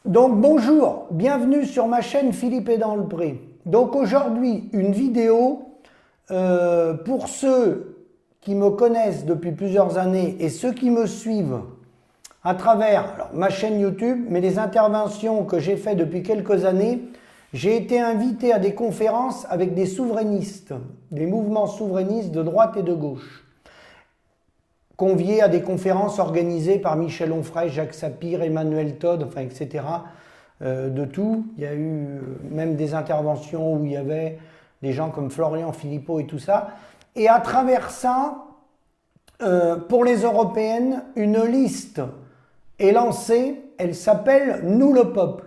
Donc bonjour, bienvenue sur ma chaîne Philippe est dans le pré. Donc aujourd'hui une vidéo pour ceux qui me connaissent depuis plusieurs années et ceux qui me suivent à travers ma chaîne YouTube, mais les interventions que j'ai faites depuis quelques années. J'ai été invité à des conférences avec des souverainistes, des mouvements souverainistes de droite et de gauche, convié à des conférences organisées par Michel Onfray, Jacques Sapir, Emmanuel Todd, enfin etc. De tout. Il y a eu même des interventions où il y avait des gens comme Florian Philippot et tout ça. Et à travers ça, pour les européennes, une liste est lancée, elle s'appelle « Nous le peuple ».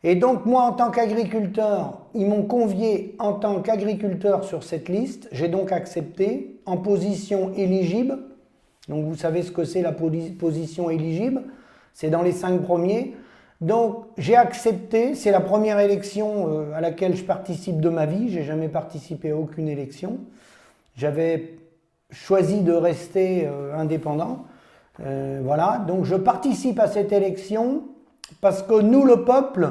Et donc moi en tant qu'agriculteur, ils m'ont convié en tant qu'agriculteur sur cette liste, j'ai donc accepté en position éligible. Donc vous savez ce que c'est la position éligible, c'est dans les 5 premiers. Donc j'ai accepté, c'est la première élection à laquelle je participe de ma vie, j'ai jamais participé à aucune élection. J'avais choisi de rester indépendant. Voilà, donc je participe à cette élection parce que nous le peuple,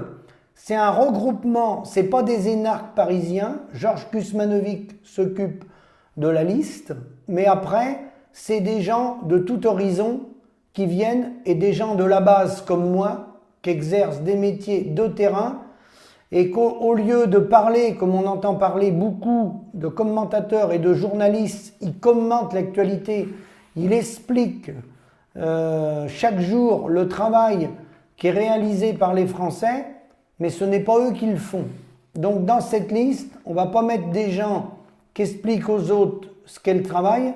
c'est un regroupement, c'est pas des énarques parisiens. Georges Kuzmanovic s'occupe de la liste, mais après c'est des gens de tout horizon qui viennent et des gens de la base comme moi qui exercent des métiers de terrain et qu'au lieu de parler comme on entend parler beaucoup de commentateurs et de journalistes, ils commentent l'actualité, ils expliquent chaque jour le travail qui est réalisé par les Français, mais ce n'est pas eux qui le font. Donc dans cette liste, on ne va pas mettre des gens qui expliquent aux autres ce qu'est le travail,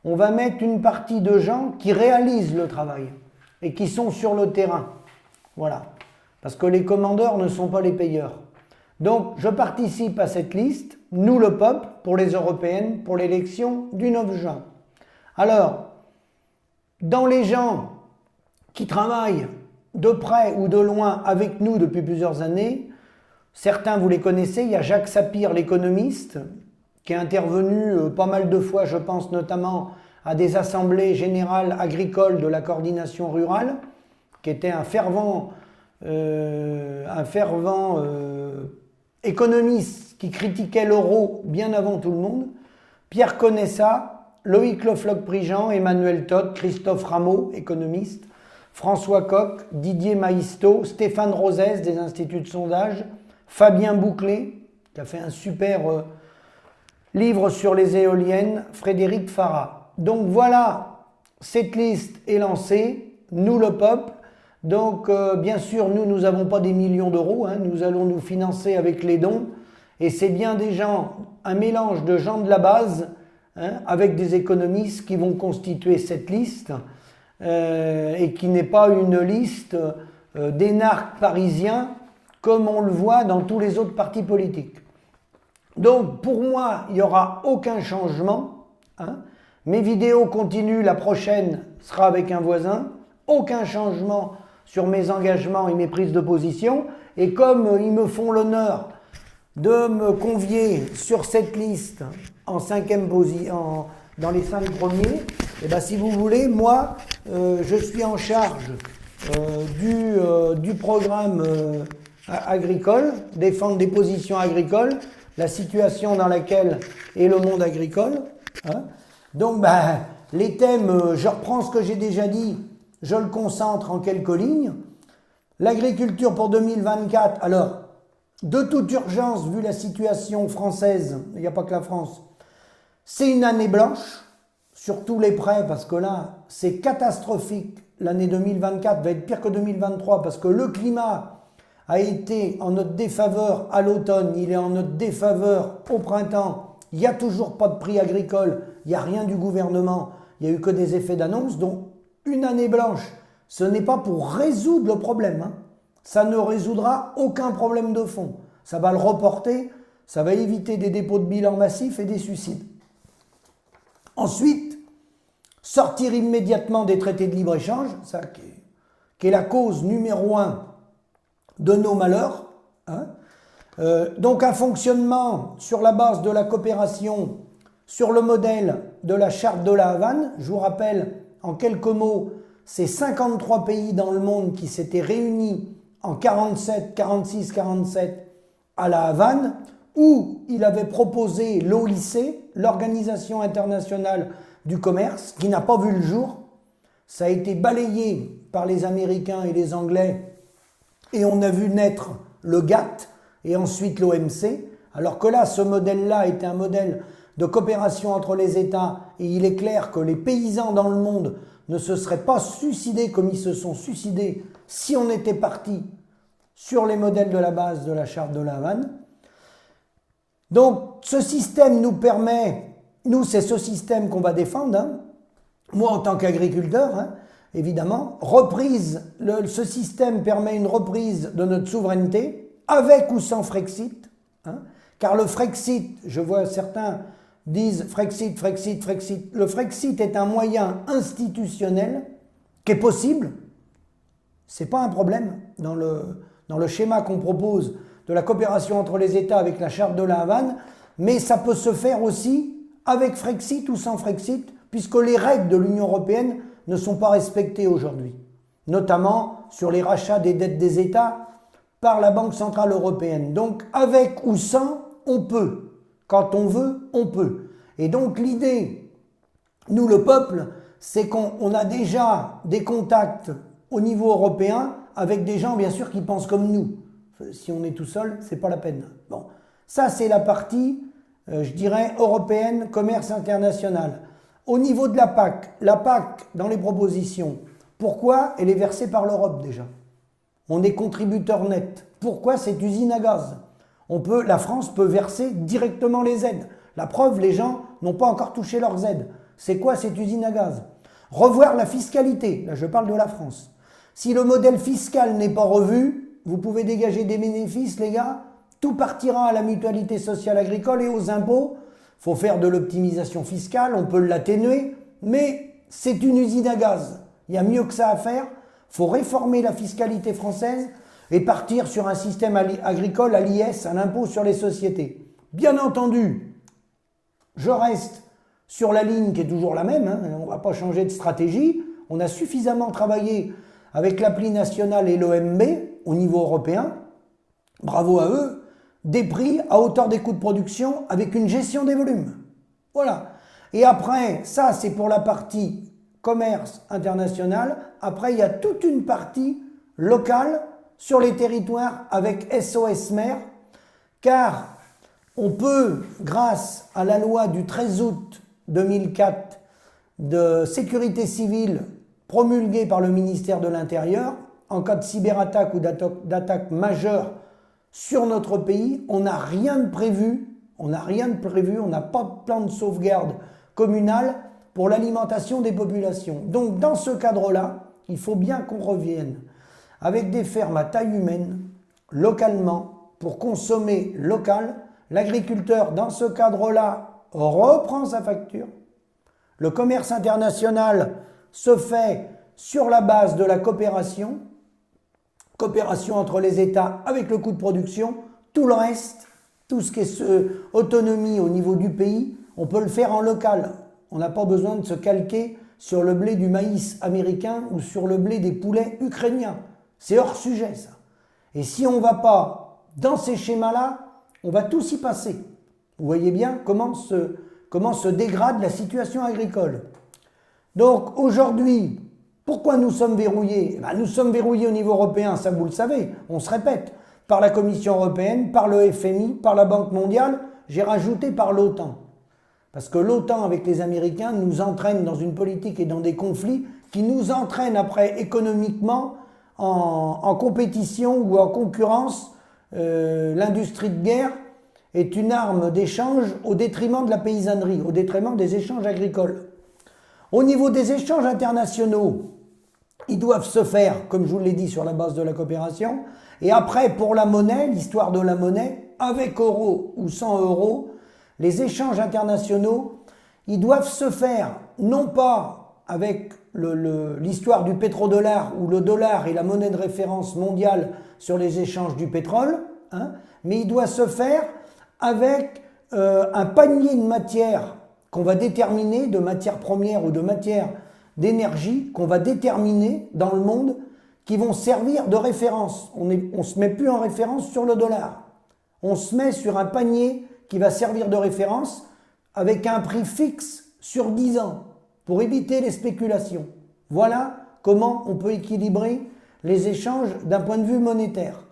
on va mettre une partie de gens qui réalisent le travail et qui sont sur le terrain. Voilà. Parce que les commandeurs ne sont pas les payeurs. Donc je participe à cette liste, nous le peuple, pour les européennes, pour l'élection du 9 juin. Alors, dans les gens qui travaillent de près ou de loin avec nous depuis plusieurs années, certains vous les connaissez, il y a Jacques Sapir, l'économiste, qui est intervenu pas mal de fois, je pense notamment à des assemblées générales agricoles de la coordination rurale, qui était un fervent économiste qui critiquait l'euro bien avant tout le monde. Pierre Conessa, Loïc Le Floch-Prigent, Emmanuel Todd, Christophe Rameau, économiste, François Coq, Didier Maïsto, Stéphane Rosès des instituts de sondage, Fabien Bouclé, qui a fait un super livre sur les éoliennes, Frédéric Farah. Donc voilà, cette liste est lancée, nous le peuple. Donc bien sûr, nous n'avons pas des millions d'euros, hein, nous allons nous financer avec les dons. Et c'est bien des gens, un mélange de gens de la base, hein, avec des économistes qui vont constituer cette liste. Et qui n'est pas une liste d'énarques parisiens comme on le voit dans tous les autres partis politiques. Donc pour moi, il n'y aura aucun changement. Hein. Mes vidéos continuent, la prochaine sera avec un voisin. Aucun changement sur mes engagements et mes prises de position. Et comme ils me font l'honneur de me convier sur cette liste en 5e position, dans les 5 premiers, et bien si vous voulez, moi, je suis en charge du programme agricole, défendre des positions agricoles, la situation dans laquelle est le monde agricole. Hein. Donc, les thèmes, je reprends ce que j'ai déjà dit, je le concentre en quelques lignes. L'agriculture pour 2024, alors, de toute urgence, vu la situation française, il n'y a pas que la France, c'est une année blanche, sur tous les prêts, parce que là, c'est catastrophique. L'année 2024 va être pire que 2023, parce que le climat a été en notre défaveur à l'automne, il est en notre défaveur au printemps. Il n'y a toujours pas de prix agricole, il n'y a rien du gouvernement, il n'y a eu que des effets d'annonce. Donc, une année blanche, ce n'est pas pour résoudre le problème. Hein. Ça ne résoudra aucun problème de fond. Ça va le reporter, ça va éviter des dépôts de bilan massifs et des suicides. Ensuite, sortir immédiatement des traités de libre-échange, ça qui est la cause numéro 1 de nos malheurs. Hein. Donc un fonctionnement sur la base de la coopération, sur le modèle de la charte de la Havane. Je vous rappelle en quelques mots, c'est 53 pays dans le monde qui s'étaient réunis en 47, 46, 47 à La Havane, où il avait proposé l'OIC, l'Organisation internationale du commerce, qui n'a pas vu le jour. Ça a été balayé par les Américains et les Anglais, et on a vu naître le GATT et ensuite l'OMC, alors que là, ce modèle-là était un modèle de coopération entre les États, et il est clair que les paysans dans le monde ne se seraient pas suicidés comme ils se sont suicidés si on était parti sur les modèles de la base de la charte de La Havane. Donc ce système nous permet, nous c'est ce système qu'on va défendre, hein. Moi en tant qu'agriculteur, hein, évidemment, ce système permet une reprise de notre souveraineté, avec ou sans Frexit, hein, car le Frexit, je vois certains disent Frexit, Frexit, Frexit, le Frexit est un moyen institutionnel qui est possible, c'est pas un problème dans le schéma qu'on propose de la coopération entre les États avec la charte de La Havane, mais ça peut se faire aussi avec Frexit ou sans Frexit, puisque les règles de l'Union européenne ne sont pas respectées aujourd'hui, notamment sur les rachats des dettes des États par la Banque Centrale Européenne. Donc avec ou sans, on peut. Quand on veut, on peut. Et donc l'idée, nous le peuple, c'est qu'on a déjà des contacts au niveau européen avec des gens bien sûr qui pensent comme nous. Si on est tout seul, c'est pas la peine. Bon, ça c'est la partie, je dirais, européenne, commerce international. Au niveau de la PAC, dans les propositions, pourquoi elle est versée par l'Europe déjà? On est contributeur net. Pourquoi cette usine à gaz? La France peut verser directement les aides. La preuve, les gens n'ont pas encore touché leurs aides. C'est quoi cette usine à gaz? Revoir la fiscalité, là je parle de la France. Si le modèle fiscal n'est pas revu, vous pouvez dégager des bénéfices, les gars, tout partira à la mutualité sociale agricole et aux impôts. Il faut faire de l'optimisation fiscale, on peut l'atténuer, mais c'est une usine à gaz. Il y a mieux que ça à faire. Il faut réformer la fiscalité française et partir sur un système agricole à l'IS, à l'impôt sur les sociétés. Bien entendu, je reste sur la ligne qui est toujours la même, hein, on ne va pas changer de stratégie. On a suffisamment travaillé avec l'appli nationale et l'OMB au niveau européen, bravo à eux, des prix à hauteur des coûts de production avec une gestion des volumes. Voilà. Et après, ça c'est pour la partie commerce international. Après, il y a toute une partie locale sur les territoires avec SOS Mer, car on peut, grâce à la loi du 13 août 2004 de sécurité civile promulguée par le ministère de l'Intérieur, en cas de cyberattaque ou d'attaque majeure sur notre pays, on n'a rien de prévu, on n'a pas de plan de sauvegarde communal pour l'alimentation des populations. Donc dans ce cadre-là, il faut bien qu'on revienne avec des fermes à taille humaine, localement, pour consommer local. L'agriculteur, dans ce cadre-là, reprend sa facture. Le commerce international se fait sur la base de la coopération entre les États avec le coût de production. Tout le reste, tout ce qui est autonomie au niveau du pays, on peut le faire en local. On n'a pas besoin de se calquer sur le blé du maïs américain ou sur le blé des poulets ukrainiens. C'est hors sujet, ça. Et si on ne va pas dans ces schémas-là, on va tous y passer. Vous voyez bien comment se dégrade la situation agricole. Donc aujourd'hui, pourquoi nous sommes verrouillés? Nous sommes verrouillés au niveau européen, ça vous le savez, on se répète, par la Commission européenne, par le FMI, par la Banque mondiale, j'ai rajouté par l'OTAN. Parce que l'OTAN, avec les Américains, nous entraîne dans une politique et dans des conflits qui nous entraînent après économiquement en compétition ou en concurrence. L'industrie de guerre est une arme d'échange au détriment de la paysannerie, au détriment des échanges agricoles. Au niveau des échanges internationaux, ils doivent se faire, comme je vous l'ai dit, sur la base de la coopération. Et après, pour la monnaie, l'histoire de la monnaie, avec euro ou sans euro, les échanges internationaux, ils doivent se faire, non pas avec l'histoire du pétrodollar, où le dollar est la monnaie de référence mondiale sur les échanges du pétrole, hein, mais il doit se faire avec un panier de matières qu'on va déterminer, de matières premières ou de matières d'énergie, qu'on va déterminer dans le monde, qui vont servir de référence. On ne se met plus en référence sur le dollar. On se met sur un panier qui va servir de référence avec un prix fixe sur 10 ans pour éviter les spéculations. Voilà comment on peut équilibrer les échanges d'un point de vue monétaire.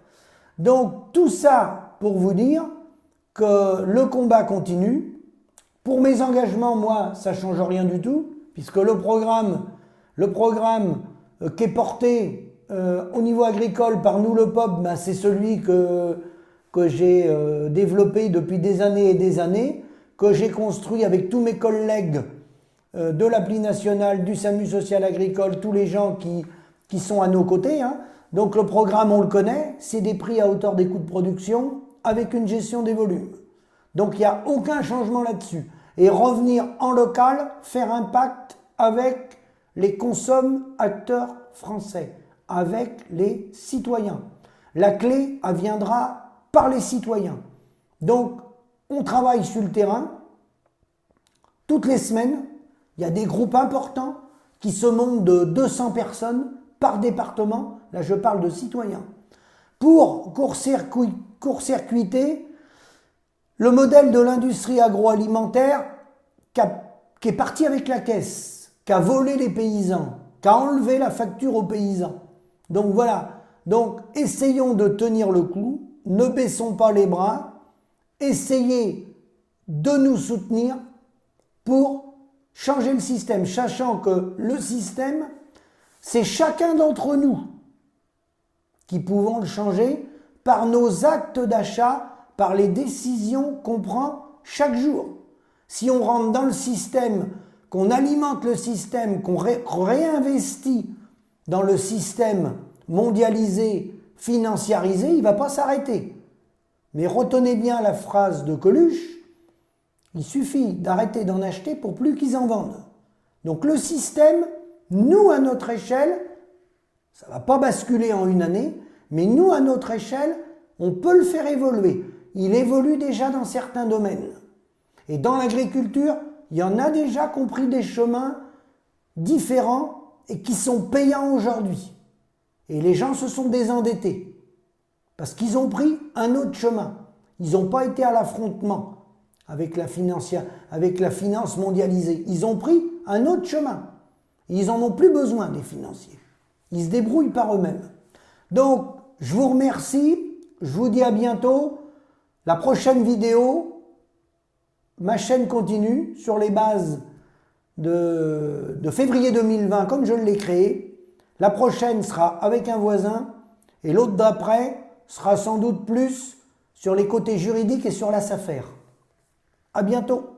Donc tout ça pour vous dire que le combat continue. Pour mes engagements, moi, ça ne change rien du tout, puisque le programme qui est porté au niveau agricole par nous le POP, ben, c'est celui que j'ai développé depuis des années et des années, que j'ai construit avec tous mes collègues de l'appli nationale, du SAMU social agricole, tous les gens qui sont à nos côtés. Hein. Donc le programme, on le connaît, c'est des prix à hauteur des coûts de production avec une gestion des volumes. Donc il n'y a aucun changement là-dessus. Et revenir en local, faire un pacte avec les consommateurs français, avec les citoyens. La clé, elle viendra par les citoyens. Donc on travaille sur le terrain. Toutes les semaines, il y a des groupes importants qui se montent de 200 personnes par département. Là, je parle de citoyens. Pour court-circuiter le modèle de l'industrie agroalimentaire qui est parti avec la caisse, qui a volé les paysans, qui a enlevé la facture aux paysans. Donc voilà. Donc essayons de tenir le coup, ne baissons pas les bras, essayez de nous soutenir pour changer le système, sachant que le système, c'est chacun d'entre nous qui pouvons le changer par nos actes d'achat, par les décisions qu'on prend chaque jour. Si on rentre dans le système, qu'on alimente le système, qu'on réinvestit dans le système mondialisé, financiarisé, il ne va pas s'arrêter. Mais retenez bien la phrase de Coluche, il suffit d'arrêter d'en acheter pour plus qu'ils en vendent. Donc le système, nous à notre échelle, ça ne va pas basculer en une année, mais nous à notre échelle, on peut le faire évoluer. Il évolue déjà dans certains domaines. Et dans l'agriculture, il y en a déjà qui ont pris des chemins différents et qui sont payants aujourd'hui. Et les gens se sont désendettés parce qu'ils ont pris un autre chemin. Ils n'ont pas été à l'affrontement avec la finance mondialisée. Ils ont pris un autre chemin. Ils n'en ont plus besoin des financiers. Ils se débrouillent par eux-mêmes. Donc, je vous remercie. Je vous dis à bientôt. La prochaine vidéo, ma chaîne continue sur les bases de février 2020, comme je l'ai créée. La prochaine sera avec un voisin et l'autre d'après sera sans doute plus sur les côtés juridiques et sur la SAFER. À bientôt.